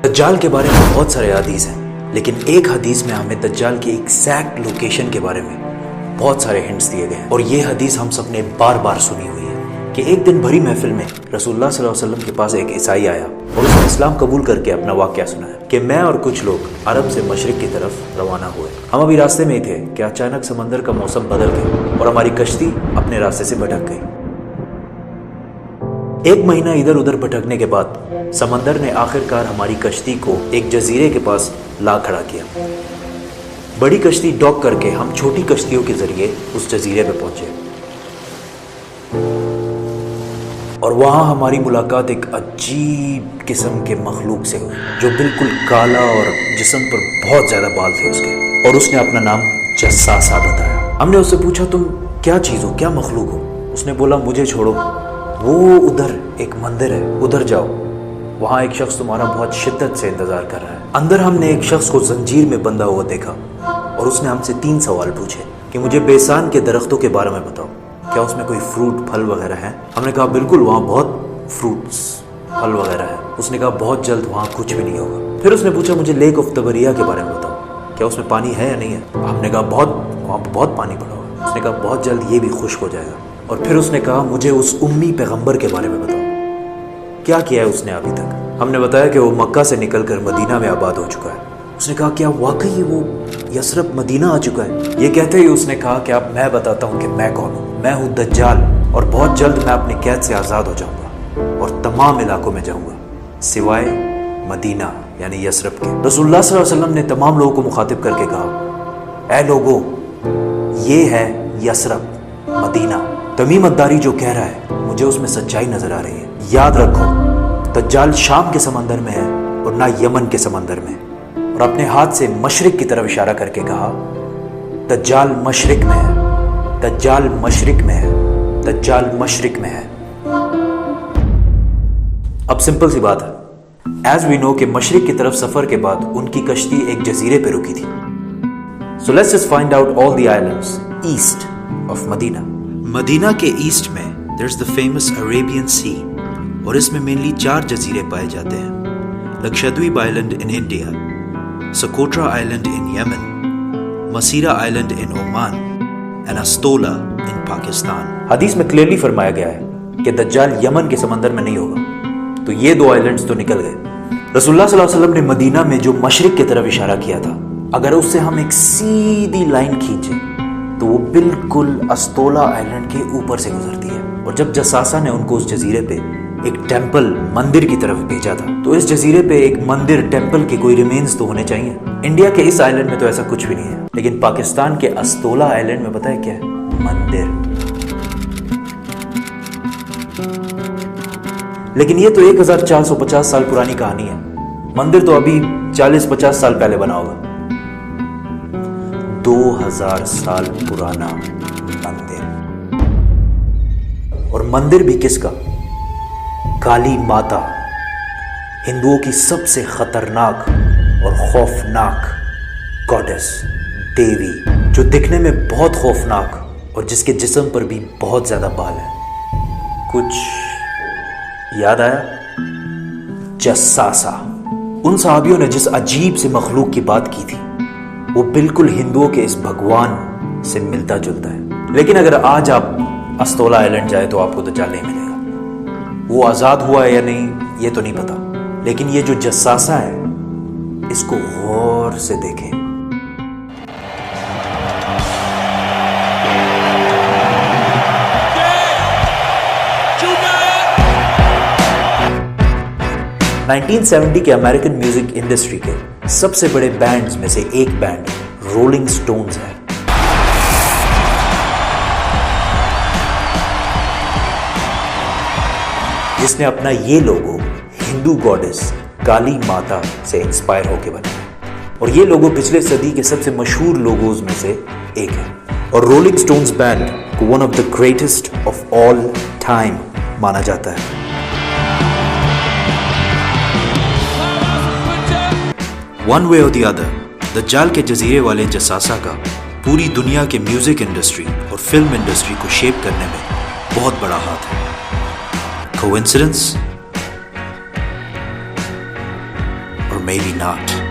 دجال کے بارے میں بہت سارے حدیث ہیں، لیکن ایک حدیث میں ہمیں دجال کی ایگزیکٹ لوکیشن کے بارے میں بہت سارے ہنٹس دیے گئے ہیں، اور یہ حدیث ہم سب نے بار بار سنی ہوئی ہے کہ ایک دن بھری محفل میں رسول اللہ صلی اللہ علیہ وسلم کے پاس ایک عیسائی آیا اور اس نے اسلام قبول کر کے اپنا واقعہ سنایا کہ میں اور کچھ لوگ عرب سے مشرق کی طرف روانہ ہوئے، ہم ابھی راستے میں ہی تھے کہ اچانک سمندر کا موسم بدل گیا اور ہماری کشتی اپنے راستے سے بھٹک گئی۔ ایک مہینہ ادھر ادھر بھٹکنے کے بعد سمندر نے آخر کار ہماری کشتی کو ایک جزیرے کے پاس لا کھڑا کیا۔ بڑی کشتی ڈاک کر کے ہم چھوٹی کشتیوں کے ذریعے اس جزیرے پہ پہنچے، اور وہاں ہماری ملاقات ایک عجیب قسم کے مخلوق سے ہوئی جو بالکل کالا اور جسم پر بہت زیادہ بال تھے اس کے، اور اس نے اپنا نام جساسا بتایا۔ ہم نے اس سے پوچھا تم کیا چیز ہو، کیا مخلوق ہو؟ اس نے بولا مجھے چھوڑو، وہ ادھر ایک مندر ہے، ادھر جاؤ، وہاں ایک شخص تمہارا بہت شدت سے انتظار کر رہا ہے۔ اندر ہم نے ایک شخص کو زنجیر میں بندھا ہوا دیکھا اور اس نے ہم سے 3 سوال پوچھے کہ مجھے بیسان کے درختوں کے بارے میں بتاؤ، کیا اس میں کوئی فروٹ پھل وغیرہ ہیں؟ ہم نے کہا بالکل، وہاں بہت فروٹس پھل وغیرہ ہے۔ اس نے کہا بہت جلد وہاں کچھ بھی نہیں ہوگا۔ پھر اس نے پوچھا مجھے لیک آف تبریہ کے بارے میں بتاؤ، کیا اس میں پانی ہے یا نہیں ہے؟ ہم نے کہا وہاں بہت پانی پڑا ہوا۔ اس نے کہا بہت جلد یہ بھی خشک ہو جائے گا۔ اور پھر اس نے کہا مجھے اس امی پیغمبر کے بارے میں بتاؤ، کیا کیا ہے اس نے ابھی تک؟ ہم نے بتایا کہ وہ مکہ سے نکل کر مدینہ میں آباد ہو چکا ہے۔ اس نے کہا کیا واقعی وہ یثرب مدینہ آ چکا ہے؟ یہ کہتے ہی اس نے کہا کہ اب میں بتاتا ہوں کہ میں کون ہوں۔ میں ہوں دجال، اور بہت جلد میں اپنی قید سے آزاد ہو جاؤں گا اور تمام علاقوں میں جاؤں گا سوائے مدینہ یعنی یثرب کے۔ رسول اللہ صلی اللہ علیہ وسلم نے تمام لوگوں کو مخاطب کر کے کہا اے لوگو، یہ ہے یثرب مدینہ۔ تمیم الداری جو کہہ رہا ہے مجھے اس میں سچائی نظر آ رہی ہے۔ یاد رکھو دجال شام کے سمندر میں ہے اور نہ یمن کے سمندر میں۔ اور اپنے ہاتھ سے مشرق کی طرف اشارہ کر کے کہا دجال مشرق میں ہے، دجال مشرق میں ہے، دجال مشرق میں ہے۔ اب سمپل سی بات ہے، ایز وی نو کہ مشرق کی طرف سفر کے بعد ان کی کشتی ایک جزیرے پہ رکی تھی۔ So let's just find out all the islands east of مدینہ۔ مدینہ کے ایسٹ میں there's the famous Arabian Sea، اور اس میں مینلی 4 جزیرے پائے جاتے ہیں: Lakshadweep island in India, Socotra island in Yemen, Masirah island in Oman, and Astola in Pakistan. حدیث میں کلیئرلی فرمایا گیا ہے کہ دجال یمن کے سمندر میں نہیں ہوگا، تو یہ 2 آئلینڈز تو نکل گئے۔ رسول اللہ صلی اللہ علیہ وسلم نے مدینہ میں جو مشرق کی طرف اشارہ کیا تھا، اگر اس سے ہم ایک سیدھی لائن کھینچیں تو وہ بالکل استولا آئلینڈ کے اوپر سے گزرتی ہے۔ اور جب جساسا نے ان کو اس جزیرے پہ ایک ٹیمپل مندر کی طرف بھیجا تھا، تو اس جزیرے پہ ایک مندر ٹیمپل کے کوئی ریمینز تو ہونے چاہیے۔ انڈیا کے اس آئلینڈ میں تو ایسا کچھ بھی نہیں ہے، لیکن پاکستان کے استولا آئلینڈ میں پتہ ہے کیا ہے؟ مندر۔ لیکن یہ تو 1450 سال پرانی کہانی ہے، مندر تو ابھی 40-50 سال پہلے بنا ہوگا۔ 2000 سال پرانا مندر، اور مندر بھی کس کا؟ کالی ماتا، ہندوؤں کی سب سے خطرناک اور خوفناک گاڈس، دیوی، جو دکھنے میں بہت خوفناک اور جس کے جسم پر بھی بہت زیادہ بال ہیں۔ کچھ یاد آیا؟ جساسا۔ ان صحابیوں نے جس عجیب سے مخلوق کی بات کی تھی وہ بالکل ہندوؤں کے اس بھگوان سے ملتا جلتا ہے۔ لیکن اگر آج آپ استولا آئلینڈ جائے تو آپ کو دجال نہیں ملے گا۔ وہ آزاد ہوا ہے یا نہیں یہ تو نہیں پتا، لیکن یہ جو جساسا ہے اس کو غور سے دیکھیں۔ نائنٹین 1970 کے امریکن میوزک انڈسٹری کے سب سے بڑے بینڈز میں سے ایک بینڈ رولنگ سٹونز ہے۔ جس نے اپنا یہ لوگو ہندو گاڈس کالی ماتا سے انسپائر ہو کے بنایا، اور یہ لوگو پچھلے صدی کے سب سے مشہور لوگوز میں سے ایک ہے، اور رولنگ سٹونز بینڈ کو one of the greatest of all time مانا جاتا ہے۔ ون وے اور دی ادر، دجال کے جزیرے والے جساسا کا پوری دنیا کے میوزک انڈسٹری اور فلم انڈسٹری کو شیپ کرنے میں بہت بڑا ہاتھ ہے۔ کوئنسیڈنس؟ اور maybe not.